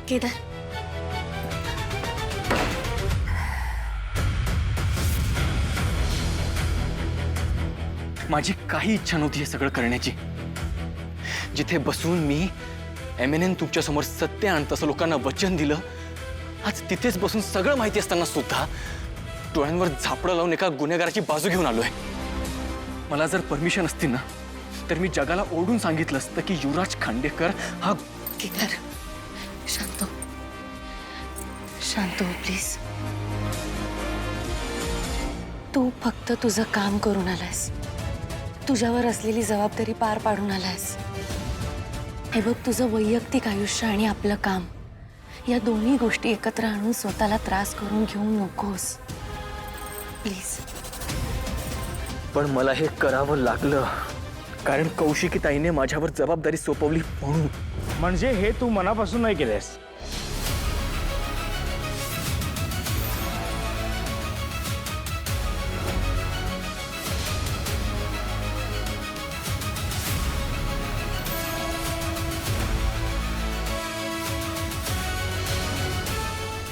केदार, माझी काही इच्छा नव्हती हे सगळं करण्याची. जिथे बसून मी MNN तुमच्या समोर सत्य आणत असं लोकांना वचन दिलं, आज तिथेच बसून सगळं माहिती असताना सुद्धा डोळ्यांवर झापडं लावून एका गुन्हेगाराची बाजू घेऊन आलोय. मला जर परमिशन असती ना तर मी जगाला ओरडून सांगितलं असतं की युवराज खांडेकर हा. केदार, शांत हो. शांत हो प्लीज. तू फक्त तुझं काम करून आलायस, तुझ्यावर असलेली जबाबदारी पार पाडून आलायस. हे बघ, तुझं वैयक्तिक आयुष्य आणि आपलं काम या दोन्ही गोष्टी एकत्र आणून स्वतःला त्रास करून घेऊ नकोस प्लीज. पण मला हे करावं लागलं कारण कौशिकी ताईने माझ्यावर जबाबदारी सोपवली म्हणून. म्हणजे हे तू मनापासून नाही केलेस.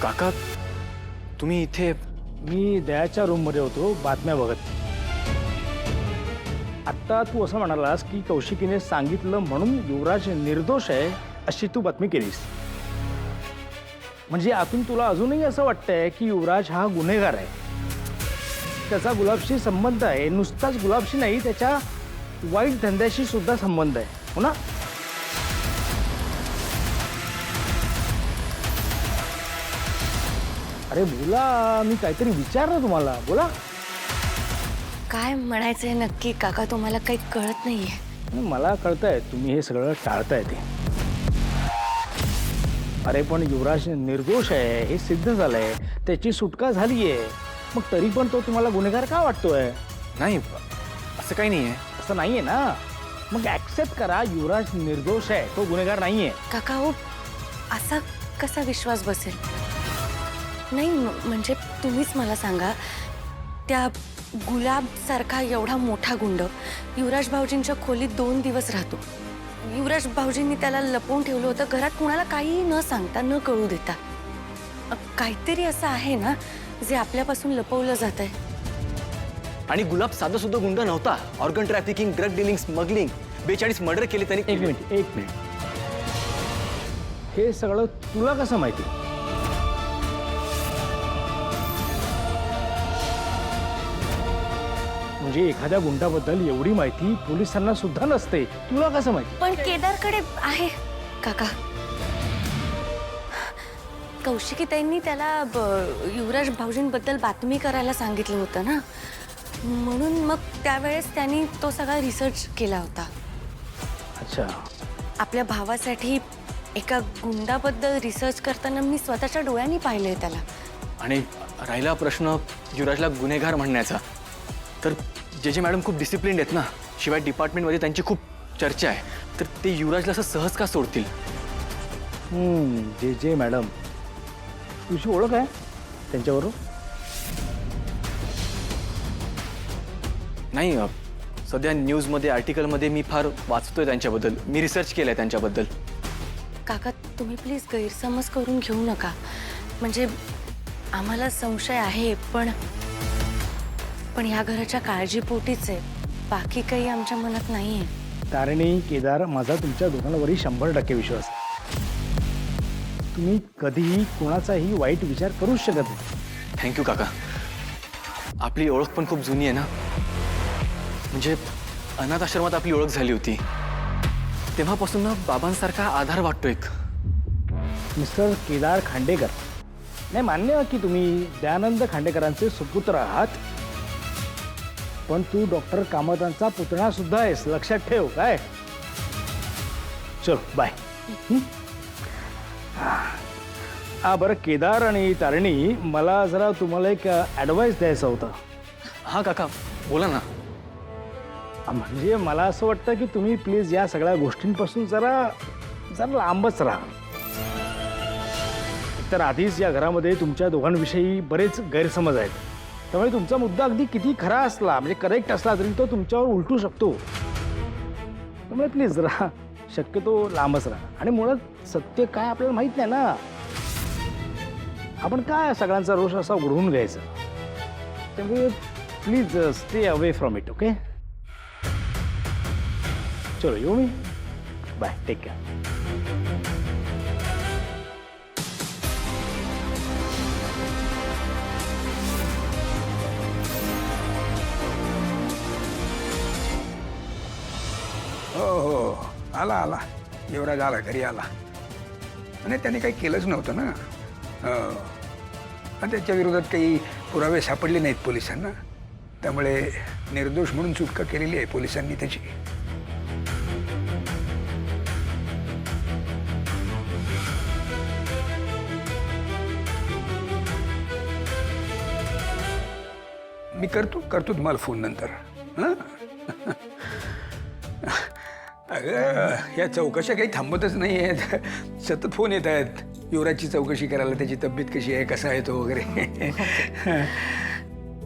काका, तुम्ही इथे? मी दयाच्या रूममध्ये होतो बातम्या बघत. आत्ता तू असं म्हणालास की कौशिकीने सांगितलं म्हणून युवराज निर्दोष आहे अशी तू बातमी केलीस. म्हणजे आतून तुला अजूनही असं वाटतंय की युवराज हा गुन्हेगार आहे, त्याचा गुलाबशी संबंध आहे. नुसताच गुलाबशी नाही, त्याच्या वाईट धंद्याशी सुद्धा संबंध आहे, हो ना? अरे बोला, मी काहीतरी विचारलं तुम्हाला, बोला. काय म्हणायचंय नक्की काका, तुम्हाला काही कळत नाहीये? मला कळतंय तुम्ही हे सगळं टाळताय ते. अरे पण युवराज निर्दोष आहे हे सिद्ध झालंय, त्याची सुटका झालीये, मग तरी पण तो तुम्हाला गुन्हेगार का वाटतोय? नाही, असं काही नाहीये. असं नाहीये ना, मग ऍक्सेप्ट करा युवराज निर्दोष आहे, तो गुन्हेगार नाहीये. काका हो, असा कसा विश्वास बसेल? नाही म्हणजे तुम्हीच मला सांगा, त्या गुलाब सारखा एवढा मोठा गुंड युवराज भाऊजींच्या खोलीत 2 दिवस राहतो. युवराज भाऊजींनी त्याला लपवून ठेवलं होतं घरात, कुणाला काही न सांगता, न कळू देता. काहीतरी असं आहे ना जे आपल्यापासून लपवलं जात आहे. आणि गुलाब साधा सुद्धा गुंड नव्हता. Organ trafficking, drug dealing, smuggling, 42 murder केले त्यांनी. एक मिनिट, हे सगळं तुला कसं माहिती? म्हणजे एखाद्या गुंडाबद्दल एवढी माहिती पोलिसांना सुद्धा नसते, तुला कसं माहिती? पण केदारकडे आहे काका. कौशिकी ताईंनी त्याला युवराज भाऊजींबद्दल बातमी करायला सांगितलं होतं ना, म्हणून मग त्यावेळेस त्यांनी तो सगळा रिसर्च केला होता. अच्छा. आपल्या भावासाठी एका गुंडाबद्दल रिसर्च करताना मी स्वतःच्या डोळ्यांनी पाहिलंय त्याला. आणि राहिला प्रश्न युवराजला गुन्हेगार म्हणण्याचा, तर जे मॅडम खूप डिसिप्लिन्ड आहेत ना, शिवाय डिपार्टमेंटमध्ये त्यांची खूप चर्चा आहे, तर ते युवराजला असं सहज का सोडतील? जे मॅडम, तुझी ओळख आहे त्यांच्याबरोबर? नाही, सध्या न्यूजमध्ये, आर्टिकलमध्ये मी फार वाचतोय त्यांच्याबद्दल, मी रिसर्च केलंय त्यांच्याबद्दल. काका तुम्ही प्लीज गैरसमज करून घेऊ नका. म्हणजे आम्हाला संशय आहे, पण ह्या घराच्या काळजीपोटीच आहे, बाकी काही आमच्या मनात नाहीये. तारिणी, केदार, माझा तुमच्या दोघांवरही 100% विश्वास आहे. तुम्ही कधीही कोणाचाही वाईट विचार करूच शकत नाही. थँक्यू काका. आपली ओळख पण खूप जुनी आहे ना, म्हणजे अनाथ आश्रमात आपली ओळख झाली होती, तेव्हापासून ना बाबांसारखा आधार वाटतो एक. मिस्टर केदार खांडेकर, नाही मान्य की तुम्ही दयानंद खांडेकरांचे सुपुत्र आहात, पण तू डॉक्टर कामतांचा पुतणा सुद्धा आहेस, लक्षात ठेव. काय? चल बाय. बरं केदार आणि तारिणी, मला जरा तुम्हाला एक ॲडवाईस द्यायचा होता. हां काका, बोला ना. म्हणजे मला असं वाटतं की तुम्ही प्लीज या सगळ्या गोष्टींपासून जरा लांबच राहा. तर आधीच या घरामध्ये तुमच्या दोघांविषयी बरेच गैरसमज आहेत, त्यामुळे तुमचा मुद्दा अगदी किती खरा असला, म्हणजे करेक्ट असला तरी तो तुमच्यावर उलटू शकतो. त्यामुळे प्लीज जरा शक्यतो लांबच राहा. आणि मुळात सत्य काय आपल्याला माहित नाही ना. आपण काय सगळ्यांचा रोष असा उडवून घ्यायचा. त्यामुळे please stay away from it. Okay, चलो येऊ मी. Bye, take care. हो हो, आला आला. युवराज आला, घरी आला. आणि त्याने काही केलंच नव्हतं ना. हो. आणि त्याच्या विरोधात काही पुरावे सापडले नाहीत पोलिसांना. त्यामुळे निर्दोष म्हणून सुटका केलेली आहे पोलिसांनी त्याची. मी करतो तुम्हाला फोन नंतर. हां अगं, या चौकशा काही थांबतच नाही आहेत. सतत फोन येत आहेत युवराजची चौकशी करायला. त्याची तब्येत कशी आहे, कसा आहे तो वगैरे.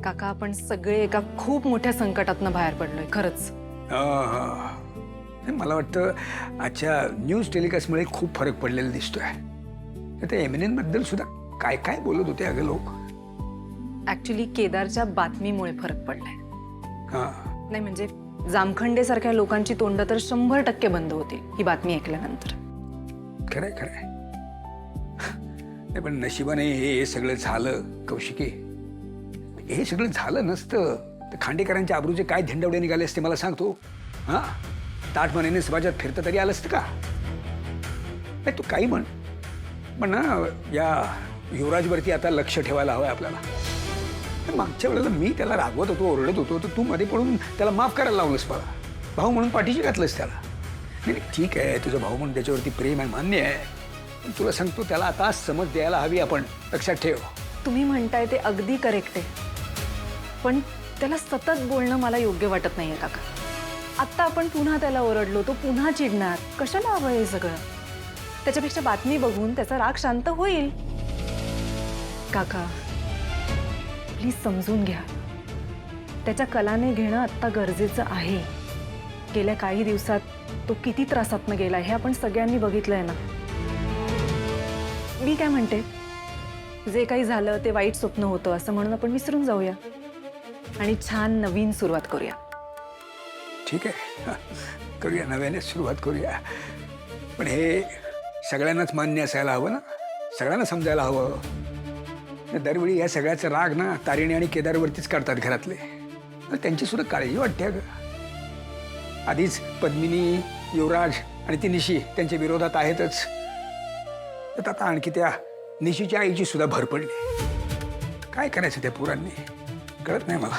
काका, आपण सगळे एका खूप मोठ्या संकटातनं बाहेर पडलोय खरंच. मला वाटतं आजच्या न्यूज टेलिकास्टमुळे खूप फरक पडलेला दिसतोय. त्या एमिनेन बद्दल सुद्धा काय काय बोलत होते अगं लोक. ऍक्च्युली केदारच्या बातमीमुळे फरक पडलाय. हां, नाही म्हणजे जामखंडे सारख्या लोकांची तोंड तर 100% बंद होतील ही बातमी ऐकल्यानंतर. खरंय खरंय. नाही पण नशिबाने हे सगळं झालं कौशिकी. हे सगळं झालं नसतं तर खांडेकरांच्या आबरूचे काय झेंडवडे निघाले असते मला सांगतो. हां, ताठ मनाने समाजात फिरतं तरी आलं असतं का. नाही तू काही म्हण, पण ना या युवराजवरती आता लक्ष ठेवायला हवंय आपल्याला. मागच्या वेळेला मी त्याला रागवत होतो, ओरडत होतो, तर तू मध्ये पडून त्याला माफ करायला लावलंस मला. भाऊ म्हणून पाठीशी घातलंस त्याला. नाही ठीक आहे, तुझा भाऊ म्हणून त्याच्यावरती प्रेम आहे, मान्य आहे. पण तुला सांगतो त्याला आता समज द्यायला हवी आपण. लक्षात ठेव. तुम्ही म्हणताय ते अगदी करेक्ट आहे, पण त्याला सतत बोलणं मला योग्य वाटत नाहीये काका. आत्ता आपण पुन्हा त्याला ओरडलो, तो पुन्हा चिडणार. कशाला हवं हे सगळं. त्याच्यापेक्षा बातमी बघून त्याचा राग शांत होईल. काका प्लीज समजून घ्या. त्याच्या कलाने घेणं आत्ता गरजेचं आहे. गेल्या काही दिवसात तो किती त्रासातनं गेला हे आपण सगळ्यांनी बघितलंय ना. मी काय म्हणते, जे काही झालं ते वाईट स्वप्न होतं असं म्हणून आपण विसरून जाऊया आणि छान नवीन सुरुवात करूया. ठीक आहे, करूया, नव्याने सुरुवात करूया. पण हे सगळ्यांनाच मान्य असायला हवं ना. सगळ्यांना समजायला हवं. दरवेळी या सगळ्याचा राग ना तारिणी आणि केदारवरतीच काढतात घरातले. त्यांची सुद्धा काळजी वाटते अगं. आधीच पद्मिनी, युवराज आणि ती निशी त्यांच्या विरोधात आहेतच. तर आता आणखी त्या निशीच्या आईची सुद्धा भर पडली. काय करायचं त्या पोरांनी कळत नाही मला.